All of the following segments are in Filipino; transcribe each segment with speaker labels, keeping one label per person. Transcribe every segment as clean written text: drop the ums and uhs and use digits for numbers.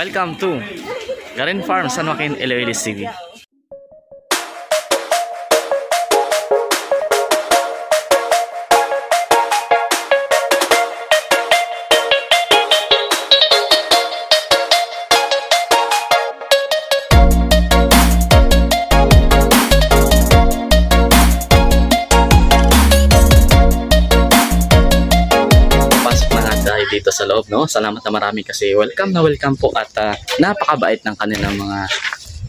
Speaker 1: Welcome to Garin Farm, San Joaquin, Iloilo City. Dito sa loob, no? Salamat na marami kasi welcome po at napakabait ng kanilang mga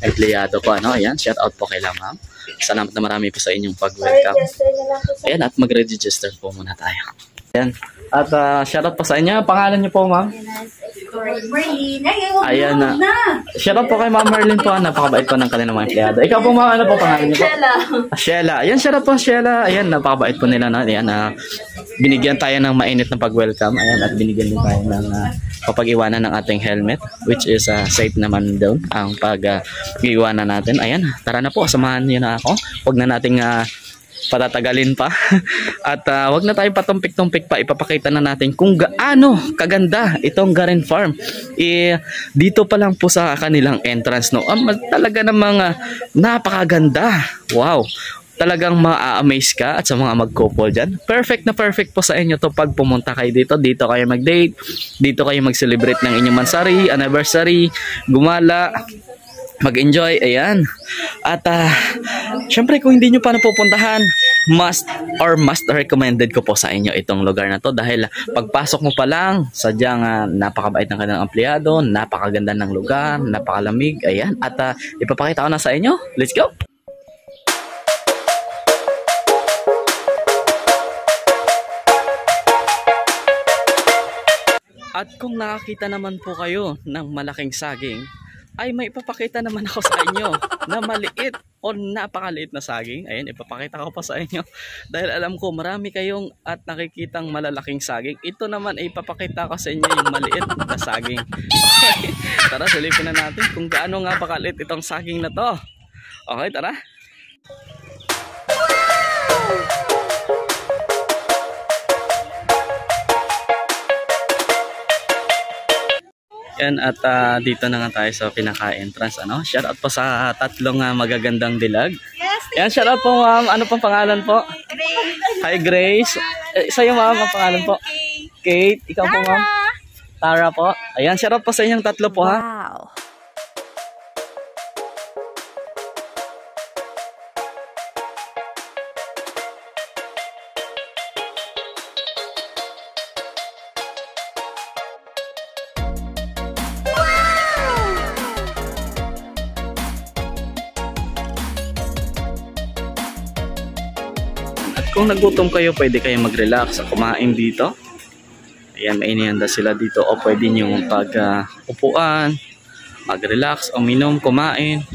Speaker 1: empleyado po, ano? Ayan, shout out po kay ma'am. Salamat na marami po sa inyong pag-welcome. Ayan, at mag-register po muna tayo. Ayan, at shout out po sa inyo. Pangalan niyo po, ma'am? Ayan na. Shout out po kay Ma'am Merlin po. Napakabait po ng kanilang mga empleyado. Ikaw po, ma'am, ano po pangalan niyo po? Sheila. Ayan, shout out po, Sheila. Ayan, napakabait po nila, no? Ayan, binigyan tayo ng mainit na pag-welcome. Ayan, at binigyan din tayo ng papag-iwanan ng ating helmet, which is safe naman daw ang pag-iwanan natin. Ayan, tara na po, samahan niyo na ako. Huwag na nating patatagalin pa. At wag na tayong patumpik-tumpik pa. Ipapakita na natin kung gaano kaganda itong Garin Farm. Dito pa lang po sa kanilang entrance, no? Talaga namang napakaganda. Wow. Talagang ma-amaze ka at sa mga mag-couple dyan. Perfect na perfect po sa inyo to pag pumunta kayo dito. Dito kayo mag-date. Dito kayo mag-celebrate ng inyong mansari, anniversary, gumala, mag-enjoy. Ayan. At syempre kung hindi nyo pa napupuntahan, must recommended ko po sa inyo itong lugar na to. Dahil pagpasok mo pa lang, sadyang napakabait ng kanilang empleyado, napakaganda ng lugar, napakalamig. Ayan. At ipapakita ko na sa inyo. Let's go! At kung nakakita naman po kayo ng malaking saging, ay may ipapakita naman ako sa inyo na maliit o napakaliit na saging. Ayan, ipapakita ko pa sa inyo. Dahil alam ko marami kayong at nakikitang malalaking saging. Ito naman ay ipapakita ko sa inyo yung maliit na saging. Okay, tara silipin na natin kung gaano nga pakaliit itong saging na to. Okay, tara. Yan, at dito na nga tayo sa pinaka-entrance, ano? Shout out po sa tatlong magagandang dilag. Yan, shout out po, ma'am. Ano pong pangalan po? Grace. Hi, Grace. Sa'yo, ma'am, ang pangalan po? Kate. Ikaw po, ma'am? Tara po. Ayan, shout out po sa inyong tatlo po, ha? Wow. Kung nagutom kayo, pwede kayo mag-relax, kumain dito. Ayan, may inihanda sila dito. O pwede nyo upuan, mag-relax, uminom, kumain.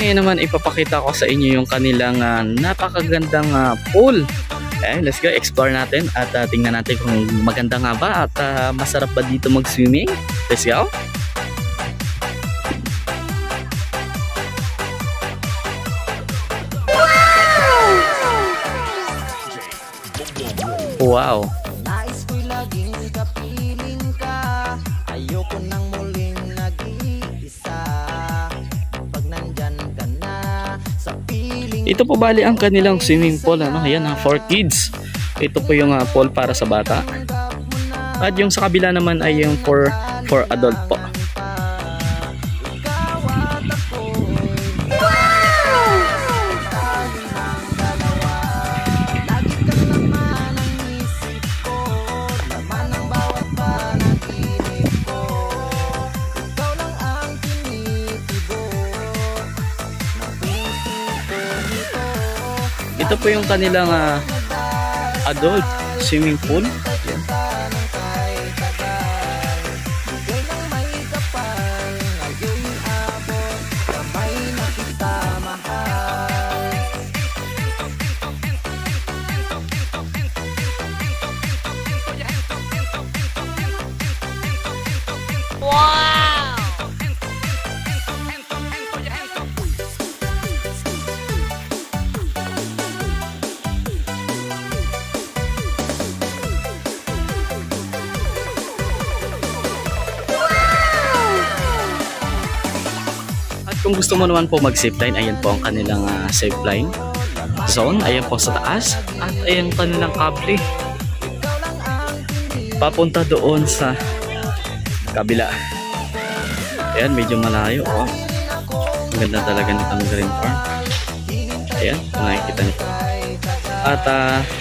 Speaker 1: Ngayon naman ipapakita ko sa inyo yung kanilang napakagandang pool. Let's go explore natin at tingnan natin kung maganda nga ba at masarap ba dito mag-swimming. Let's go. Wow.
Speaker 2: Nais ko'y laging kapiling ka. Ayoko nang muling nag-iisa. Pag nandyan ka na sa piling.
Speaker 1: Ito po bali ang kanilang swimming pool. Ayan, for kids. Ito po yung pool para sa bata. At yung sa kabila naman ay yung for adult po. Ito po yung kanilang adult swimming pool. Kung gusto mo naman po mag-zipline, ayan po ang kanilang zipline zone. Ayan po sa taas. At ayan kanilang kable. Papunta doon sa kabila. Ayan, medyo malayo. Oh. Ang ganda talaga nitong green farm. Ayan, nakikita niyo po. At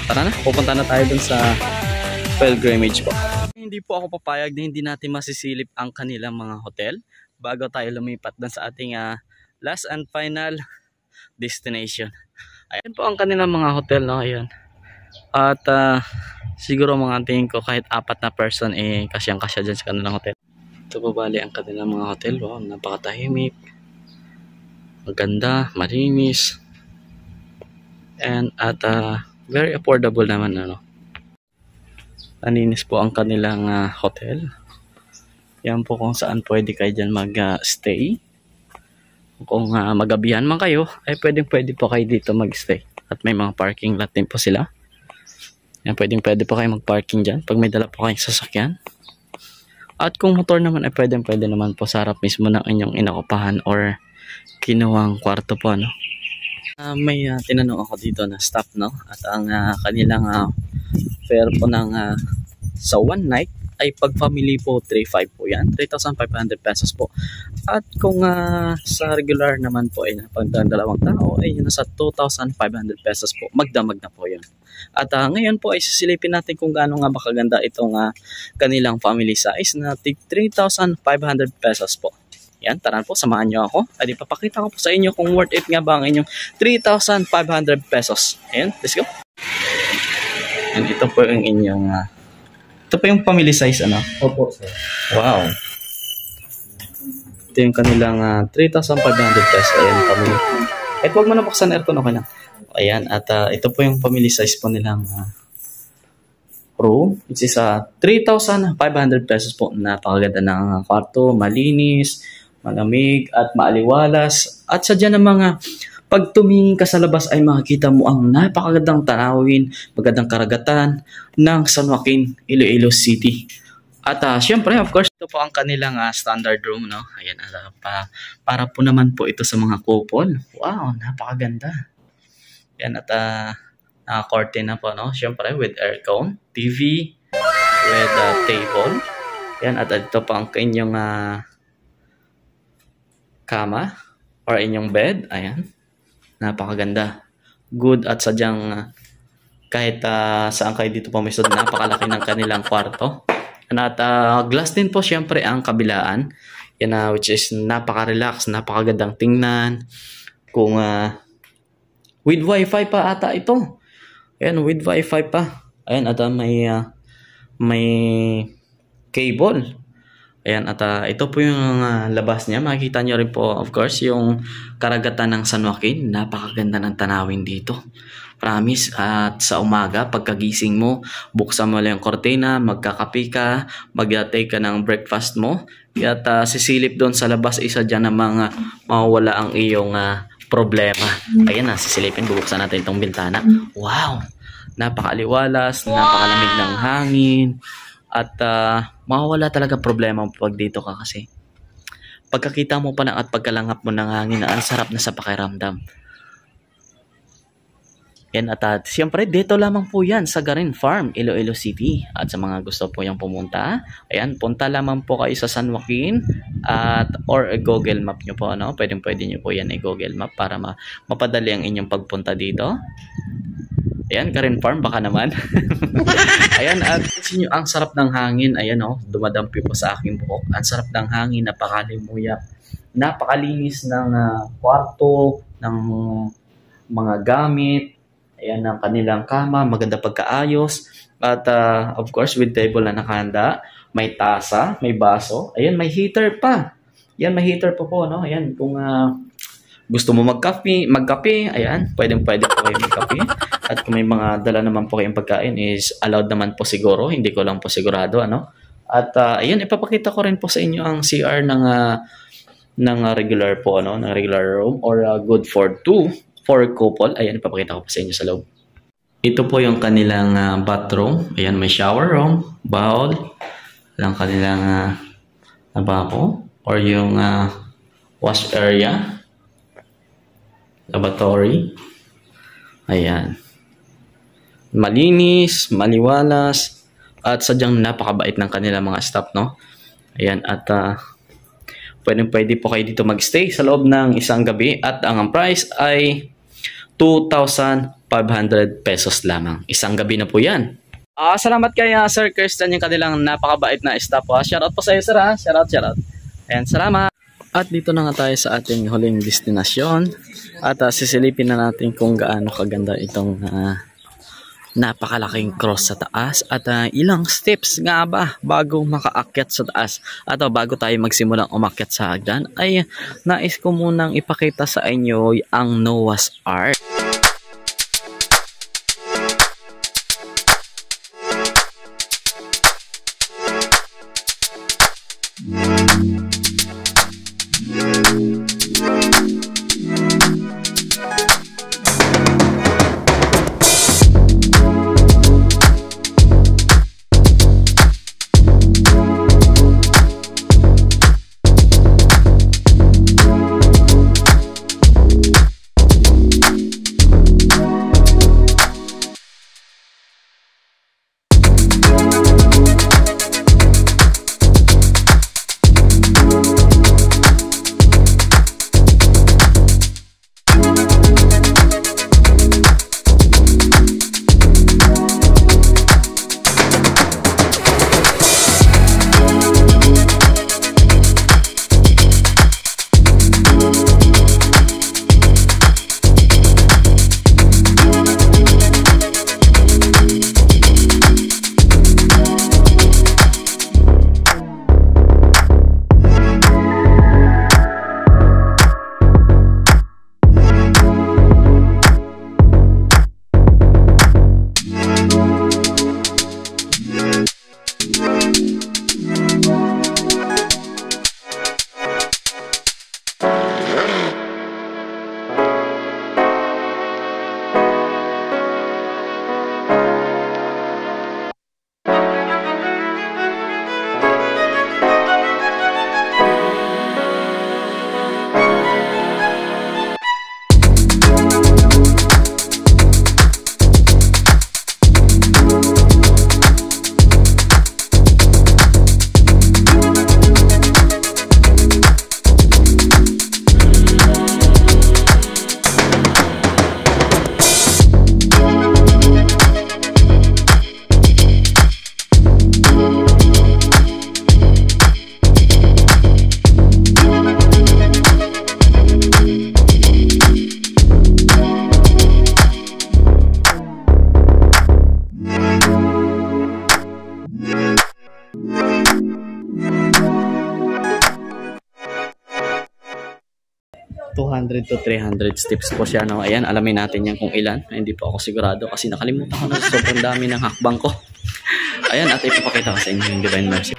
Speaker 1: tara na, pupunta na tayo dun sa pilgrimage po. Hindi po ako papayag na hindi natin masisilip ang kanilang mga hotel bago tayo lumipat na sa ating last and final destination. Ayan po ang kanilang mga hotel, no? Ayan. At siguro mga tingin ko kahit 4 na person kasyang-kasya dyan sa kanilang hotel. Ito po bali ang kanilang mga hotel. Wow, napakatahimik. Maganda, malinis. And at very affordable naman, ano. Malinis po ang kanilang hotel. Yan po kung saan pwede kayo dyan mag-stay. Kung magabihan man kayo, ay pwede po kayo dito mag-stay. At may mga parking lot din po sila. Yan, pwede po kayo mag-parking dyan pag may dala po kayong sasakyan. At kung motor naman, ay pwede naman po sa harap mismo ng inyong inakupahan or kinuwang kwarto po, no? May tinanong ako dito na staff, no? At ang kanilang fare po ng sa one night ay pag family po 3,500 po yan, 3,500 pesos po. At kung sa regular naman po ay pag dalawang tao ay nasa 2,500 pesos po, magdamag na po yan. At ngayon po ay sisilipin natin kung gaano nga ba kaganda itong kanilang family size na 3,500 pesos po. Yan, tara po, samahan nyo ako. At ipapakita ko po sa inyo kung worth it nga ba ang inyong 3,500 pesos. Ayan, let's go. And ito po yung inyong ito po yung family size, ano?
Speaker 3: Opo, sir.
Speaker 1: Wow. Ito yung kanilang 3,500 pesos. Ayan, family. At huwag mo na buksan aircon, okay lang. Ayan, at ito po yung family size po nilang room. Which is 3,500 pesos po. Napakaganda ng kwarto, malinis, malamig, at maaliwalas. At sadya ng mga pag tumingin ka sa labas ay makikita mo ang napakagandang tanawin, magandang karagatan ng San Joaquin, Iloilo City. At syempre, of course, ito po ang kanilang standard room, no? Ayan, para po naman po ito sa mga couple. Wow, napakaganda. Ayan, at curtain na po, no? Syempre, with aircon, TV, with table. Ayan, at ito po ang inyong kama or inyong bed. Ayan. Napakaganda. Good at sadyang kahit saan kayo dito pumisto, napakalaki ng kanilang kwarto. At glass din po syempre ang kabilaan. Yan which is napaka-relax, napakagandang tingnan. Kung with wifi pa ata ito. Ayan, with wifi pa. Ayan, at may cable. Ayan, at ito po yung labas niya. Makikita nyo rin po, of course, yung karagatan ng San Joaquin. Napakaganda ng tanawin dito. Promise. At sa umaga, pagkagising mo, buksan mo lang yung kortina, magkakape ka, mag-take ka ng breakfast mo. At sisilip doon sa labas, isa dyan na mga mawawala ang iyong problema. Ayan na, sisilipin, bubuksan natin itong bintana. Wow! Napakaliwalas, napakalamig ng hangin. At mawawala talaga problema pag dito ka kasi pagkakita mo pa lang at pagkalangap mo ng hangin, ang sarap na sa pakiramdam. Yan, at siyempre dito lamang po yan sa Garin Farm, Iloilo City. At sa mga gusto po yung pumunta, ayan, punta lamang po kayo sa San Joaquin at or Google Map nyo po, ano? Pwede nyo po yan i-Google Map para mapadali ang inyong pagpunta dito. Ayan, Garin Farm, baka naman. Ayan, at nyo, ang sarap ng hangin. Ayan, dumadampi po sa aking buhok. Ang sarap ng hangin, napakalimuyak. Napakalinis ng kwarto, ng mga gamit. Ayan, ang kanilang kama, maganda pagkaayos. At of course, with table na nakahanda, may tasa, may baso. Ayan, may heater pa. Ayan, may heater pa po, no? Ayan, kung gusto mo magkape, ayan, pwede po kayo magkape. At kung may mga dala naman po kayong pagkain is allowed naman po siguro, hindi ko lang po sigurado, ano. At ayan, ipapakita ko rin po sa inyo ang CR ng regular po, ano, ng regular room or good for couple. Ayan, ipapakita ko po sa inyo sa loob. Ito po yung kanilang bathroom. Ayan, may shower room, bowl, ang kanilang lababo or yung wash area. Lavatory. Ayan. Malinis, maliwalas, at sadyang napakabait ng kanilang mga staff, no? Ayan, at pwede po kayo dito magstay sa loob ng isang gabi at ang price ay 2,500 pesos lamang. Isang gabi na po yan. Salamat kay Sir Kirsten, yung kanilang napakabait na staff. Shoutout po sa iyo, sir. Shoutout. Ayan, salamat. At dito na nga tayo sa ating huling destinasyon. At sisilipin na natin kung gaano kaganda itong napakalaking cross sa taas. At ilang steps nga ba bago makaakyat sa taas. At bago tayo magsimulang umakyat sa hagdan, ay nais ko munang ipakita sa inyo ang Noah's Ark. 200 to 300 steps po siya, no? Ayan, alamin natin yan kung ilan. Hindi po ako sigurado kasi nakalimutan ko na sobrang dami ng hakbang ko. Ayan, at ipapakita ko sa inyo yung Divine Mercy.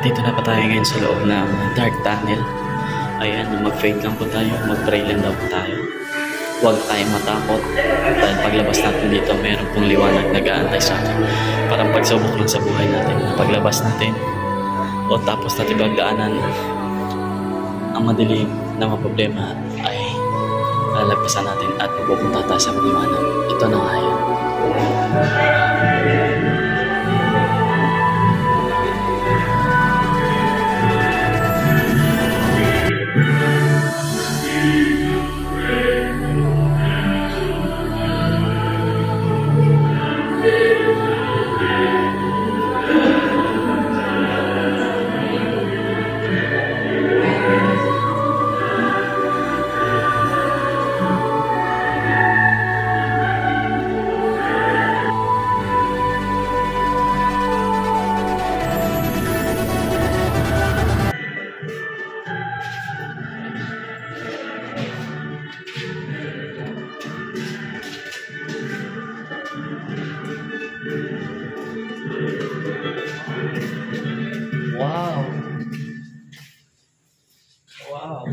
Speaker 1: Dito na pa tayo ngayon sa loob ng dark tunnel. Ayan, mag-fade lang po tayo, mag-pray lang daw po tayo. Huwag tayong matakot. Dahil paglabas natin dito, meron pong liwanag nag-aantay sa atin. Parang pagsubok lang sa buhay natin. Paglabas natin, o tapos natin pagdaanan ang madilim na mga problema ay lalagpasan natin at pupunta tayo sa liwanag. Ito na nga yun. Wow. Wow.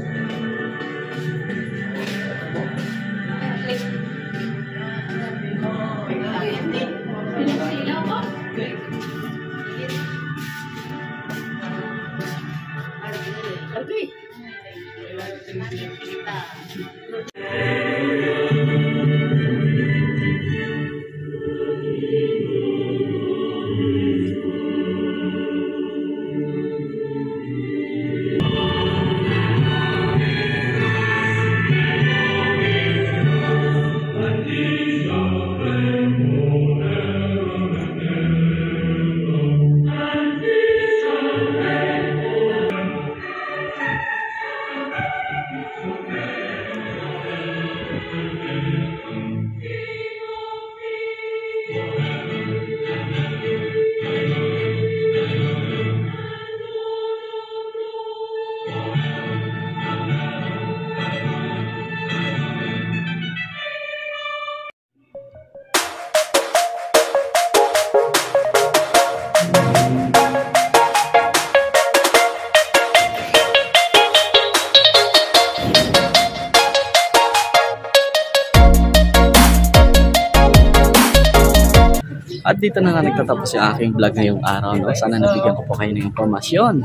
Speaker 1: At dito na nga nagtatapos yung aking vlog ngayong araw. No? Sana nabigyan ko po kayo ng impormasyon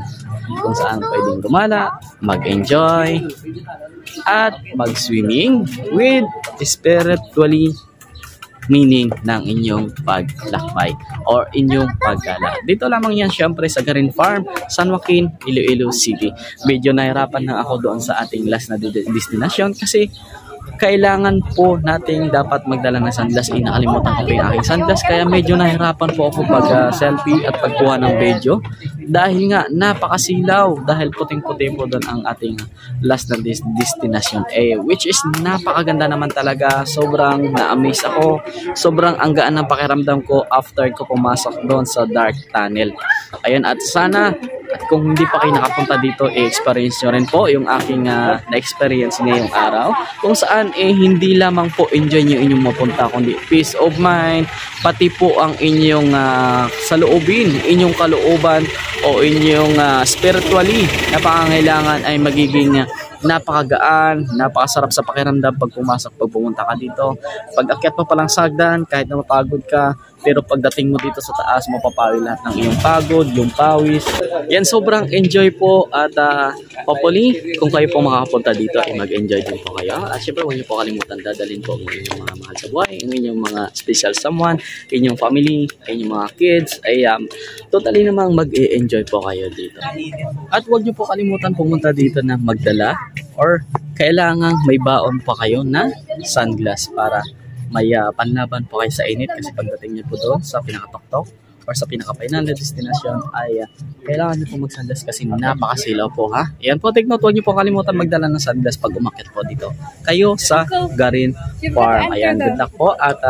Speaker 1: kung saan pwedeng gumala, mag-enjoy, at mag-swimming with spiritually meaning ng inyong paglakbay or inyong paggala. Dito lamang yan syempre sa Garin Farm, San Joaquin, Iloilo City. Medyo nahirapan na ako doon sa ating last na destination kasi kailangan po nating dapat magdala ng sunglass. Nakalimutan ko yung aking sunglass kaya medyo nahirapan po ako pag selfie at pagkuha ng video dahil nga napakasilaw dahil puting-puting po doon ang ating last na destination which is napakaganda naman talaga. Sobrang na-amaze ako, sobrang ang gaan ng pakiramdam ko after ko pumasok doon sa dark tunnel. Ayun, at sana at kung hindi pa kayo nakapunta dito, i-experience nyo rin po yung aking na-experience ngayong araw. Kung saan hindi lamang po enjoy nyo inyong mapunta, kundi peace of mind, pati po ang inyong saloobin, inyong kalooban o inyong spiritually na pangangailangan ay magiging napakagaan, napakasarap sa pakiramdam pag pumasok, pag pumunta ka dito. Pag akyat pa palang sagdan, kahit na mapagod ka, pero pagdating mo dito sa taas, mapapawi lahat ng iyong pagod, yung pawis. Yan, sobrang enjoy po at hopefully, kung kayo po makakapunta dito, ay mag-enjoy din po kayo. At syempre, huwag niyo po kalimutan, dadalhin po ang inyong mga mahal sa buhay, ang inyong mga special someone, inyong family, inyong mga kids, ay totally namang mag-enjoy po kayo dito. At huwag niyo po kalimutan pumunta dito na magdala or kailangang may baon pa kayo na sunglass para may panlaban po kayo sa init kasi pagdating niyo po doon sa pinakatok-tok or sa pinaka-final na destination ay kailangan niyo po mag-sunglass kasi napakasilaw po ha. Yan po, take note, huwag niyo po kalimutan magdala ng sunglass pag umakyat po dito kayo sa Garin Farm. Ayan, good luck po at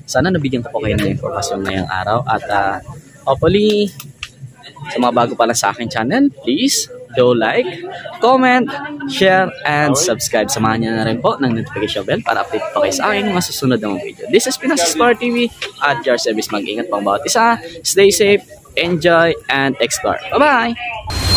Speaker 1: sana nabigyan ko po kayo ng informasyon ngayong araw at hopefully sa mga bago pa lang sa aking channel, please do like, comment, share, and subscribe. Samahan niyo na rin po ng notification bell para update po kayo sa aking mga susunod na mga video. This is Pinas Explore TV at your service. Mag-ingat pang bawat isa. Stay safe, enjoy, and explore. Bye-bye!